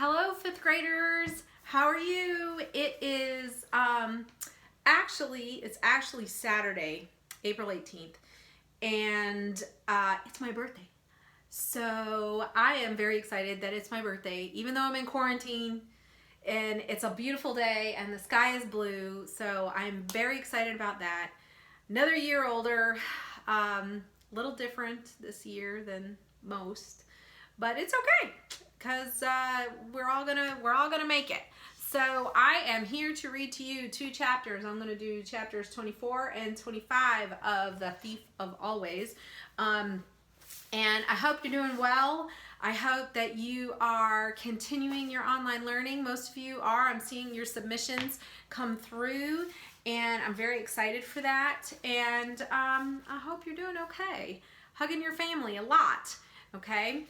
Hello, fifth graders. How are you? It's actually Saturday, April 18th, and it's my birthday. So I am very excited that it's my birthday, even though I'm in quarantine. And it's a beautiful day, and the sky is blue. So I'm very excited about that. Another year older, little different this year than most, but it's okay because we're all gonna make it. So I am here to read to you two chapters. I'm gonna do chapters 24 and 25 of The Thief of Always. And I hope you're doing well. I hope that you are continuing your online learning. Most of you are. I'm seeing your submissions come through, and I'm very excited for that. And I hope you're doing okay. Hugging your family a lot. Okay,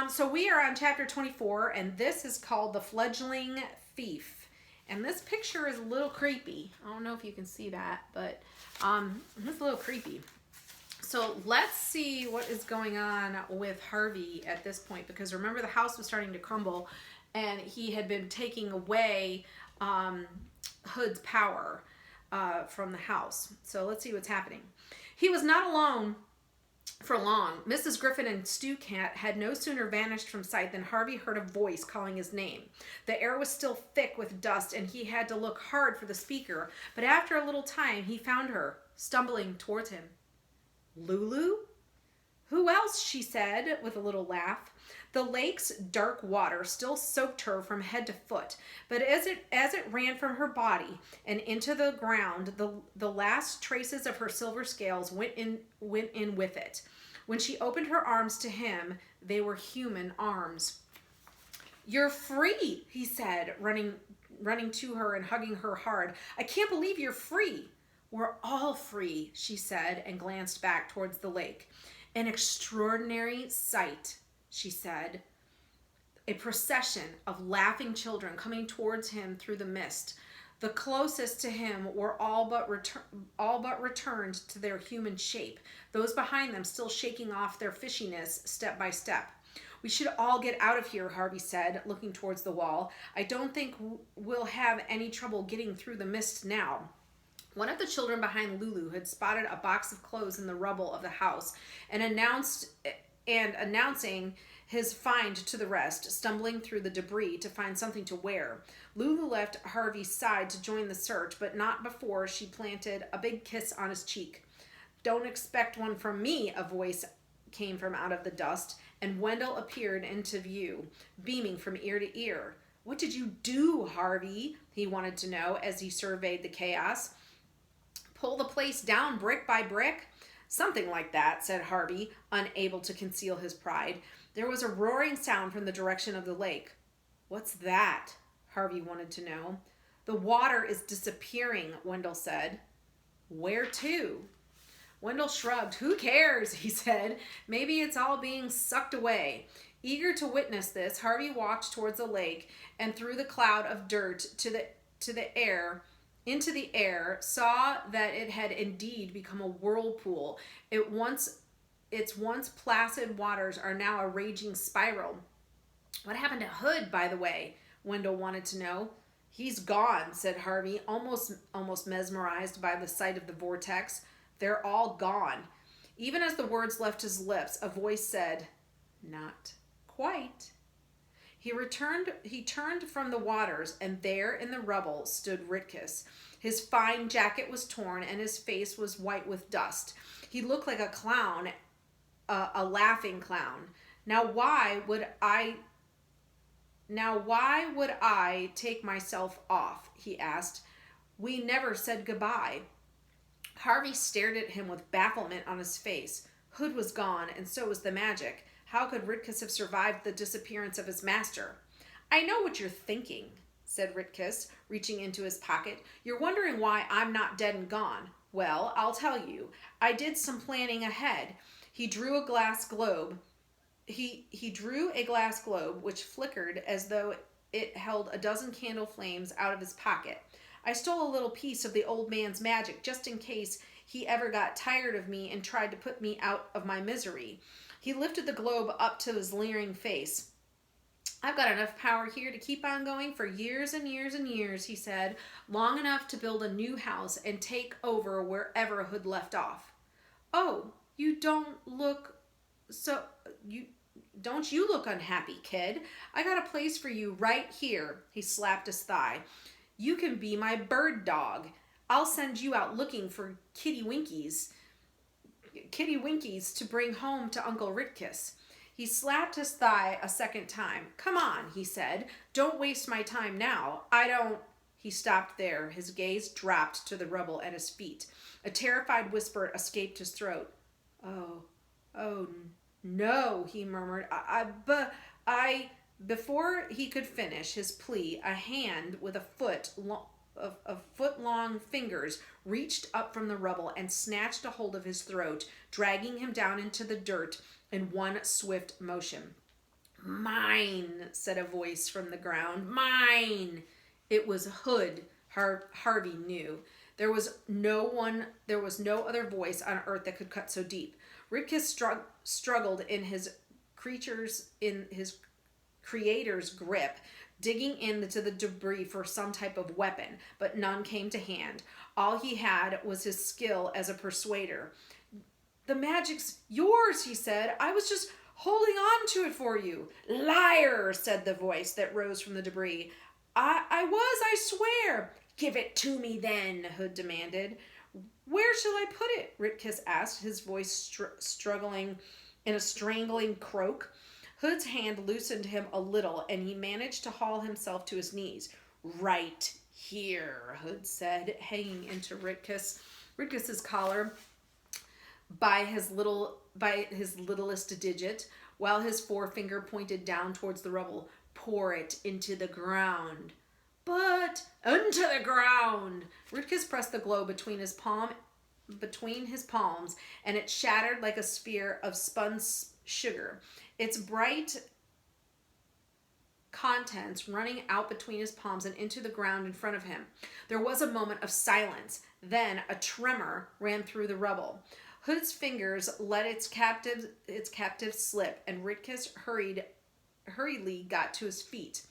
so we are on chapter 24, and this is called The Fledgling Thief. And this picture is a little creepy. I don't know if you can see that, but it's a little creepy. So let's see what is going on with Harvey at this point, because remember, the house was starting to crumble and he had been taking away Hood's power from the house. So let's see what's happening. He was not alone for long. Mrs. Griffin and Stu Cat had no sooner vanished from sight than Harvey heard a voice calling his name. The air was still thick with dust, and he had to look hard for the speaker, but after a little time he found her, stumbling towards him. Lulu? Who else? She said with a little laugh. The lake's dark water still soaked her from head to foot, but as it ran from her body and into the ground, the last traces of her silver scales went in with it. When she opened her arms to him, they were human arms. "You're free," he said, running to her and hugging her hard. "I can't believe you're free." "We're all free," she said, and glanced back towards the lake. "An extraordinary sight," she said. A procession of laughing children coming towards him through the mist. The closest to him were all but returned to their human shape, those behind them still shaking off their fishiness step by step. "We should all get out of here," Harvey said, looking towards the wall. "I don't think we'll have any trouble getting through the mist now." One of the children behind Lulu had spotted a box of clothes in the rubble of the house and announcing his find to the rest, stumbling through the debris to find something to wear. Lulu left Harvey's side to join the search, but not before she planted a big kiss on his cheek. "Don't expect one from me," a voice came from out of the dust, and Wendell appeared into view, beaming from ear to ear. "What did you do, Harvey?" he wanted to know as he surveyed the chaos. "Pull the place down brick by brick?" "Something like that," said Harvey, unable to conceal his pride. There was a roaring sound from the direction of the lake. "What's that?" Harvey wanted to know. "The water is disappearing," Wendell said. "Where to?" Wendell shrugged. "Who cares?" he said. "Maybe it's all being sucked away." Eager to witness this, Harvey walked towards the lake and through the cloud of dirt into the air, saw that it had indeed become a whirlpool. Its once placid waters are now a raging spiral. "What happened to Hood, by the way?" Wendell wanted to know. "He's gone," said Harvey, almost mesmerized by the sight of the vortex. "They're all gone." Even as the words left his lips, a voice said, "Not quite." He turned from the waters, and there in the rubble stood Ritkus. His fine jacket was torn, and his face was white with dust. He looked like a clown, a laughing clown. Now why would I take myself off?" he asked. "We never said goodbye." Harvey stared at him with bafflement on his face. Hood was gone, and so was the magic. How could Ritkus have survived the disappearance of his master? "I know what you're thinking," said Ritkus, reaching into his pocket. "You're wondering why I'm not dead and gone. Well, I'll tell you. I did some planning ahead." He drew a glass globe. He drew a glass globe which flickered as though it held a dozen candle flames out of his pocket. "I stole a little piece of the old man's magic just in case he ever got tired of me and tried to put me out of my misery." He lifted the globe up to his leering face. I've got enough power here to keep on going for years and years and years, he said, long enough to build a new house and take over wherever Hood left off. Oh, you don't look so you don't you look unhappy, kid? I got a place for you right here. He slapped his thigh. You can be my bird dog. I'll send you out looking for Kitty Winkies to bring home to Uncle Ritkus. He slapped his thigh a second time. Come on, he said. Don't waste my time now. I don't... He stopped there. His gaze dropped to the rubble at his feet. A terrified whisper escaped his throat. Oh, no, he murmured. Before he could finish his plea, a hand with foot-long fingers reached up from the rubble and snatched a hold of his throat, dragging him down into the dirt in one swift motion. Mine, said a voice from the ground. Mine. It was Hood, Harvey knew. There was no other voice on earth that could cut so deep. Ritkus struggled in his creator's grip, digging into the debris for some type of weapon, but none came to hand. All he had was his skill as a persuader. The magic's yours, he said. I was just holding on to it for you. Liar, said the voice that rose from the debris. I swear. Give it to me then, Hood demanded. Where shall I put it? Ritkus asked, his voice struggling in a strangling croak. Hood's hand loosened him a little, and he managed to haul himself to his knees. Right here, Hood said, hanging into Ritkus's collar by his littlest digit, while his forefinger pointed down towards the rubble. Pour it into the ground. But into the ground. Ritkus pressed the globe between his palms, and it shattered like a sphere of spun sugar. Its bright contents running out between his palms and into the ground in front of him. There was a moment of silence. Then a tremor ran through the rubble. Hood's fingers let its captive slip, and Ritkus hurriedly got to his feet.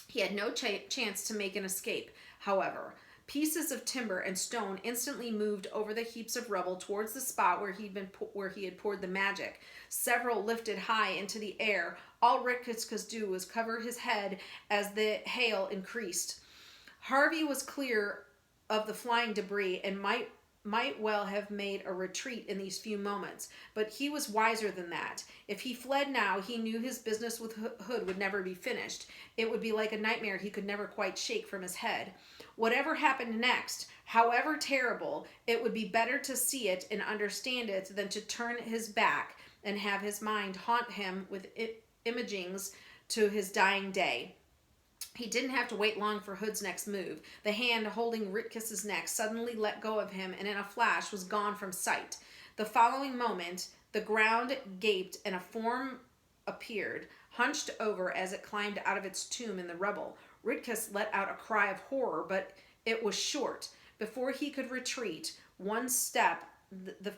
He had no chance to make an escape, however. Pieces of timber and stone instantly moved over the heaps of rubble towards the spot where he had poured the magic. Several lifted high into the air. All Ritkus could do was cover his head as the hail increased. Harvey was clear of the flying debris and might well have made a retreat in these few moments, but he was wiser than that. If he fled now, he knew his business with Hood would never be finished. It would be like a nightmare he could never quite shake from his head. Whatever happened next, however terrible, it would be better to see it and understand it than to turn his back and have his mind haunt him with imagings to his dying day. He didn't have to wait long for Hood's next move. The hand holding Ritkus's neck suddenly let go of him and in a flash was gone from sight. The following moment, the ground gaped and a form appeared, hunched over as it climbed out of its tomb in the rubble. Ritkus let out a cry of horror, but it was short. Before he could retreat, one step, the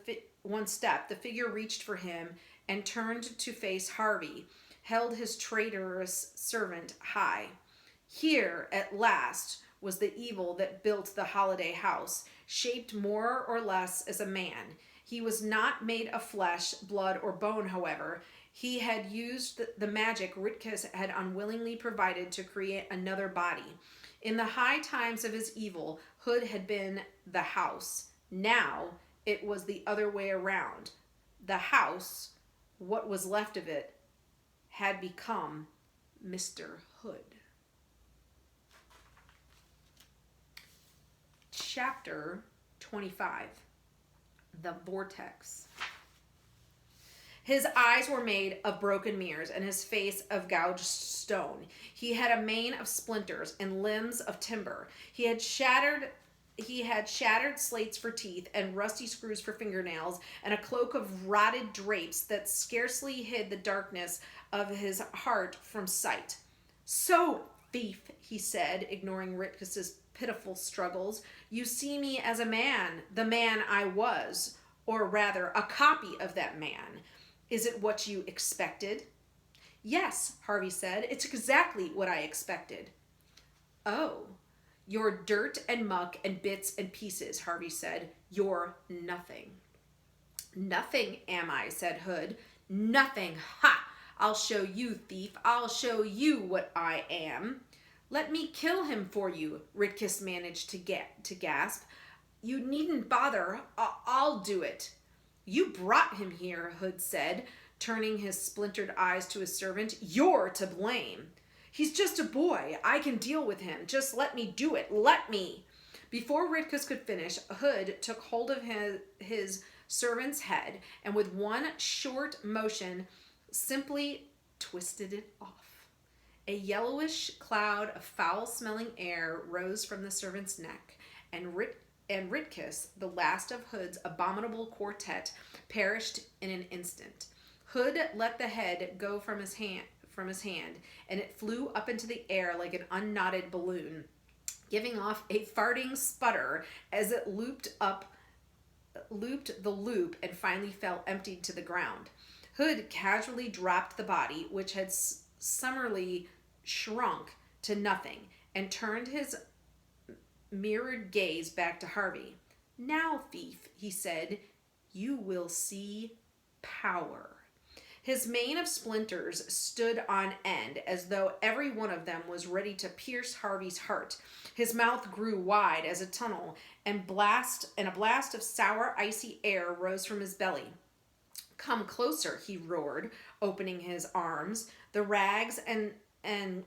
figure reached for him and turned to face Harvey, held his traitorous servant high. Here, at last, was the evil that built the Holiday House, shaped more or less as a man. He was not made of flesh, blood, or bone, however. He had used the magic Ritkus had unwillingly provided to create another body. In the high times of his evil, Hood had been the house. Now, it was the other way around. The house, what was left of it, had become Mr. Hood. Chapter 25. The Vortex. His eyes were made of broken mirrors and his face of gouged stone. He had a mane of splinters and limbs of timber. He had shattered slates for teeth and rusty screws for fingernails and a cloak of rotted drapes that scarcely hid the darkness of his heart from sight. So, thief, he said, ignoring Ritkus's pitiful struggles, you see me as a man, the man I was, or rather a copy of that man. Is it what you expected? Yes, Harvey said. It's exactly what I expected. Oh, you're dirt and muck and bits and pieces, Harvey said. You're nothing. Nothing am I, said Hood. Nothing. Ha! I'll show you, thief. I'll show you what I am. Let me kill him for you, Ritkus managed to gasp. You needn't bother. I'll do it. You brought him here, Hood said, turning his splintered eyes to his servant. You're to blame. He's just a boy. I can deal with him. Just let me do it. Let me. Before Ritkus could finish, Hood took hold of his servant's head and with one short motion simply twisted it off. A yellowish cloud of foul-smelling air rose from the servant's neck, and Ritkus, the last of Hood's abominable quartet, perished in an instant. Hood let the head go from his hand, and it flew up into the air like an unknotted balloon, giving off a farting sputter as it looped the loop and finally fell emptied to the ground. Hood casually dropped the body, which had summarily shrunk to nothing, and turned his mirrored gaze back to Harvey. Now, thief, he said, you will see power. His mane of splinters stood on end as though every one of them was ready to pierce Harvey's heart. His mouth grew wide as a tunnel, and a blast of sour, icy air rose from his belly. Come closer, he roared, opening his arms. The rags and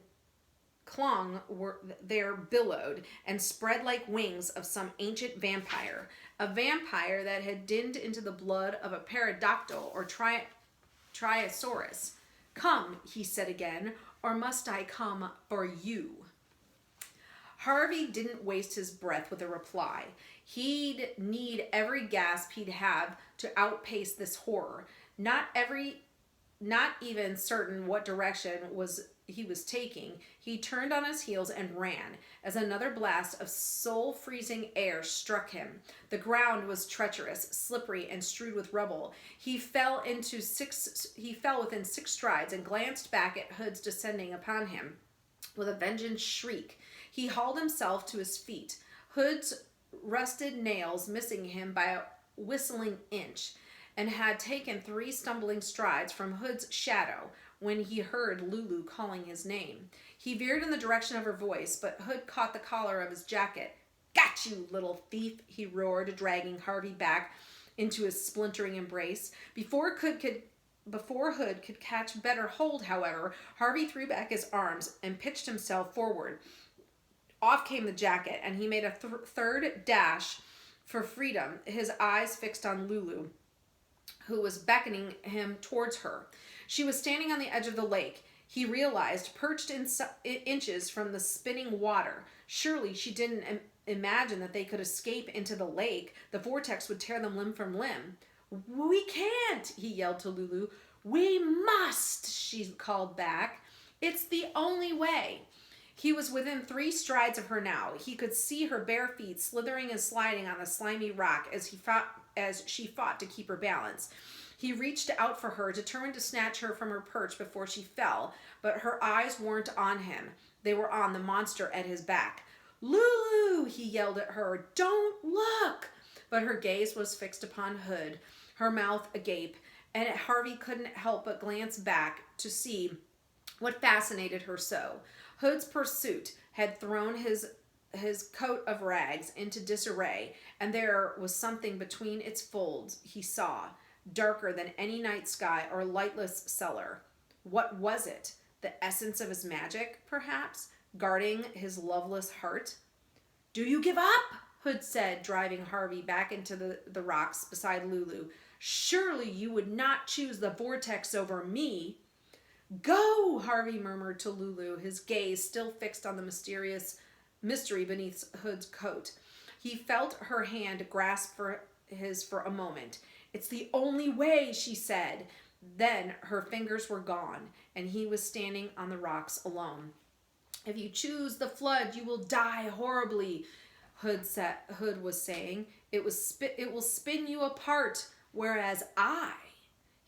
clung were there billowed and spread like wings of some ancient vampire, a vampire that had dinned into the blood of a pterodactyl or Triosaurus. Come, he said again, or must I come for you? Harvey didn't waste his breath with a reply. He'd need every gasp he'd have to outpace this horror. Not even certain what direction he was taking, he turned on his heels and ran as another blast of soul-freezing air struck him. The ground was treacherous, slippery, and strewed with rubble. He fell within 6 strides and glanced back at Hood's descending upon him with a vengeance shriek. He hauled himself to his feet, Hood's rusted nails missing him by a whistling inch, and had taken 3 stumbling strides from Hood's shadow when he heard Lulu calling his name. He veered in the direction of her voice, but Hood caught the collar of his jacket. Got you, little thief, he roared, dragging Harvey back into his splintering embrace. Before Hood could catch better hold, however, Harvey threw back his arms and pitched himself forward. Off came the jacket, and he made a third dash for freedom, his eyes fixed on Lulu, who was beckoning him towards her. She was standing on the edge of the lake, he realized, perched inches from the spinning water. Surely she didn't imagine that they could escape into the lake. The vortex would tear them limb from limb. We can't, he yelled to Lulu. We must, she called back. It's the only way. He was within 3 strides of her now. He could see her bare feet slithering and sliding on the slimy rock as she fought to keep her balance. He reached out for her, determined to snatch her from her perch before she fell, but her eyes weren't on him. They were on the monster at his back. Lulu, he yelled at her, don't look! But her gaze was fixed upon Hood, her mouth agape, and Harvey couldn't help but glance back to see what fascinated her so. Hood's pursuit had thrown his coat of rags into disarray, and there was something between its folds he saw, darker than any night sky or lightless cellar. What was it? The essence of his magic, perhaps, guarding his loveless heart? Do you give up? Hood said, driving Harvey back into the rocks beside Lulu. Surely you would not choose the vortex over me. Go, Harvey murmured to Lulu, his gaze still fixed on the mystery beneath Hood's coat. He felt her hand grasp for his for a moment. It's the only way, she said. Then her fingers were gone, and he was standing on the rocks alone. If you choose the flood, you will die horribly, Hood was saying. It will spin you apart, whereas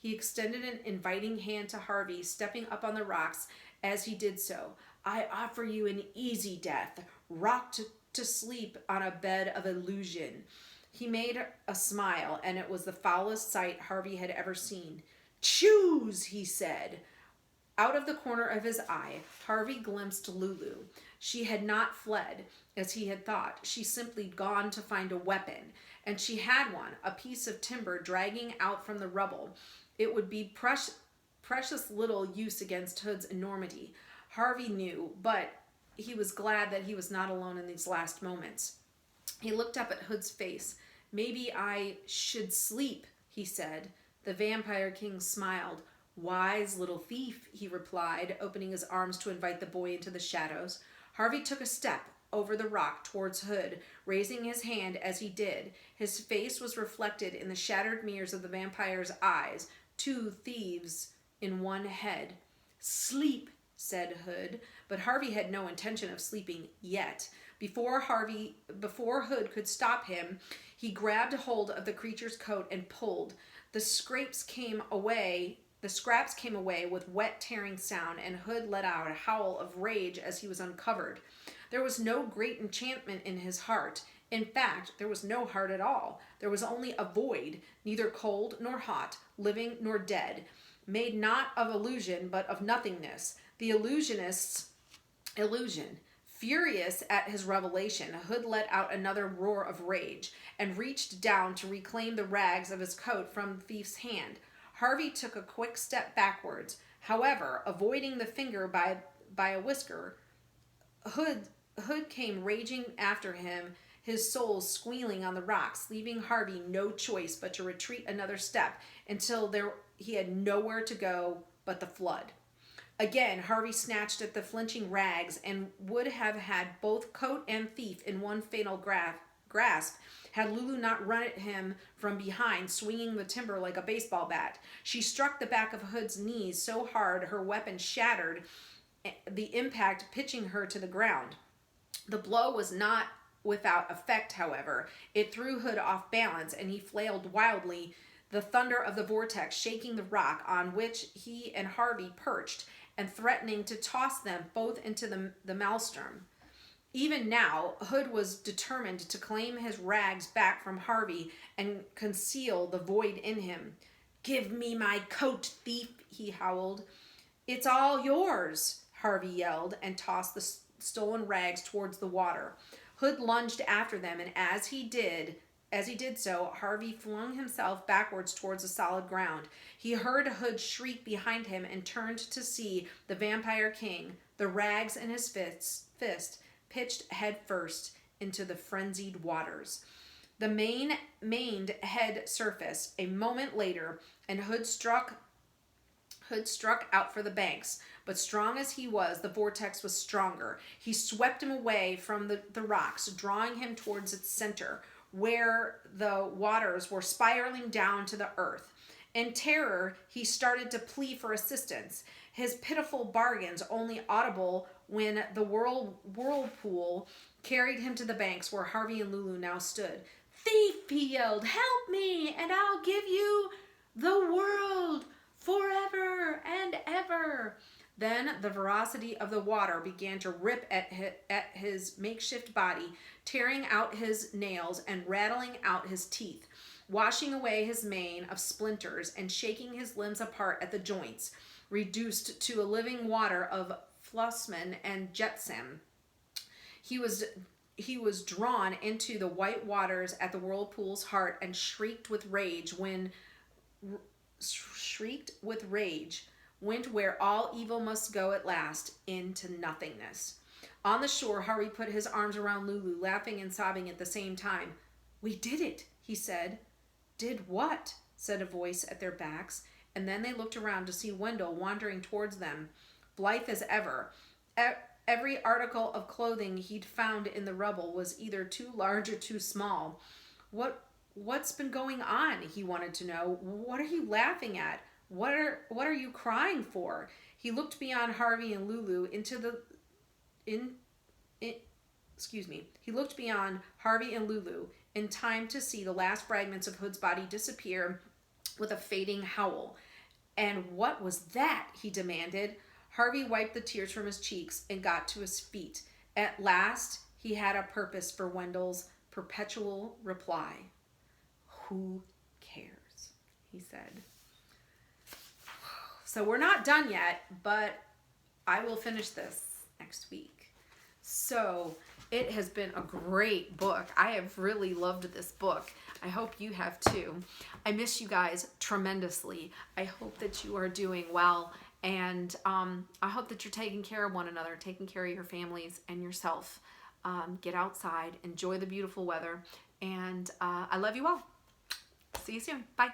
He extended an inviting hand to Harvey, stepping up on the rocks as he did so. I offer you an easy death, rocked to sleep on a bed of illusion. He made a smile, and it was the foulest sight Harvey had ever seen. Choose, he said. Out of the corner of his eye, Harvey glimpsed Lulu. She had not fled, as he had thought. She simply gone to find a weapon, and she had one, a piece of timber dragging out from the rubble. It would be precious little use against Hood's enormity, Harvey knew, but he was glad that he was not alone in these last moments. He looked up at Hood's face. Maybe I should sleep, he said. The Vampire King smiled. Wise little thief, he replied, opening his arms to invite the boy into the shadows. Harvey took a step over the rock towards Hood, raising his hand as he did. His face was reflected in the shattered mirrors of the vampire's eyes, two thieves in one head. Sleep, said Hood, but Harvey had no intention of sleeping yet. Before Hood could stop him, he grabbed hold of the creature's coat and pulled. The scraps came away with wet tearing sound, and Hood let out a howl of rage as he was uncovered. There was no great enchantment in his heart. In fact, there was no heart at all. There was only a void, neither cold nor hot, living nor dead, made not of illusion but of nothingness. The illusionist's illusion. Furious at his revelation, Hood let out another roar of rage and reached down to reclaim the rags of his coat from the thief's hand. Harvey took a quick step backwards. However, avoiding the finger by a whisker, Hood came raging after him, his soul squealing on the rocks, leaving Harvey no choice but to retreat another step until he had nowhere to go but the flood. Again, Harvey snatched at the flinching rags and would have had both coat and thief in one fatal grasp had Lulu not run at him from behind, swinging the timber like a baseball bat. She struck the back of Hood's knees so hard her weapon shattered, the impact pitching her to the ground. The blow was not without effect, however. It threw Hood off balance, and he flailed wildly, the thunder of the vortex shaking the rock on which he and Harvey perched and threatening to toss them both into the maelstrom. Even now, Hood was determined to claim his rags back from Harvey and conceal the void in him. Give me my coat, thief, he howled. It's all yours, Harvey yelled and tossed the stolen rags towards the water. Hood lunged after them, and as he did so, Harvey flung himself backwards towards the solid ground. He heard Hood shriek behind him and turned to see the Vampire King, the rags in his fist, pitched head first into the frenzied waters. The maned head surfaced a moment later, and Hood struck out for the banks. But strong as he was, the vortex was stronger. He swept him away from the rocks, drawing him towards its center, where the waters were spiraling down to the earth. In terror, he started to plead for assistance, his pitiful bargains only audible when the whirlpool carried him to the banks where Harvey and Lulu now stood. Thief, he yelled, help me, and I'll give you the world forever and ever. Then the ferocity of the water began to rip at his makeshift body, tearing out his nails and rattling out his teeth, washing away his mane of splinters and shaking his limbs apart at the joints, reduced to a living water of flusmen and jetsam. He was drawn into the white waters at the whirlpool's heart and shrieked with rage, went where all evil must go at last, into nothingness. On the shore, Harvey put his arms around Lulu, laughing and sobbing at the same time. We did it, he said. Did what? Said a voice at their backs, and then they looked around to see Wendell wandering towards them, blithe as ever. Every article of clothing he'd found in the rubble was either too large or too small. What's been going on? He wanted to know. What are you laughing at? What are you crying for? He looked beyond Harvey and Lulu He looked beyond Harvey and Lulu in time to see the last fragments of Hood's body disappear with a fading howl. And what was that? He demanded. Harvey wiped the tears from his cheeks and got to his feet. At last, he had a purpose for Wendell's perpetual reply. Who cares? He said. So we're not done yet, but I will finish this next week. So it has been a great book. I have really loved this book. I hope you have too. I miss you guys tremendously. I hope that you are doing well, and I hope that you're taking care of one another, taking care of your families and yourself. Get outside, enjoy the beautiful weather, and I love you all. See you soon. Bye.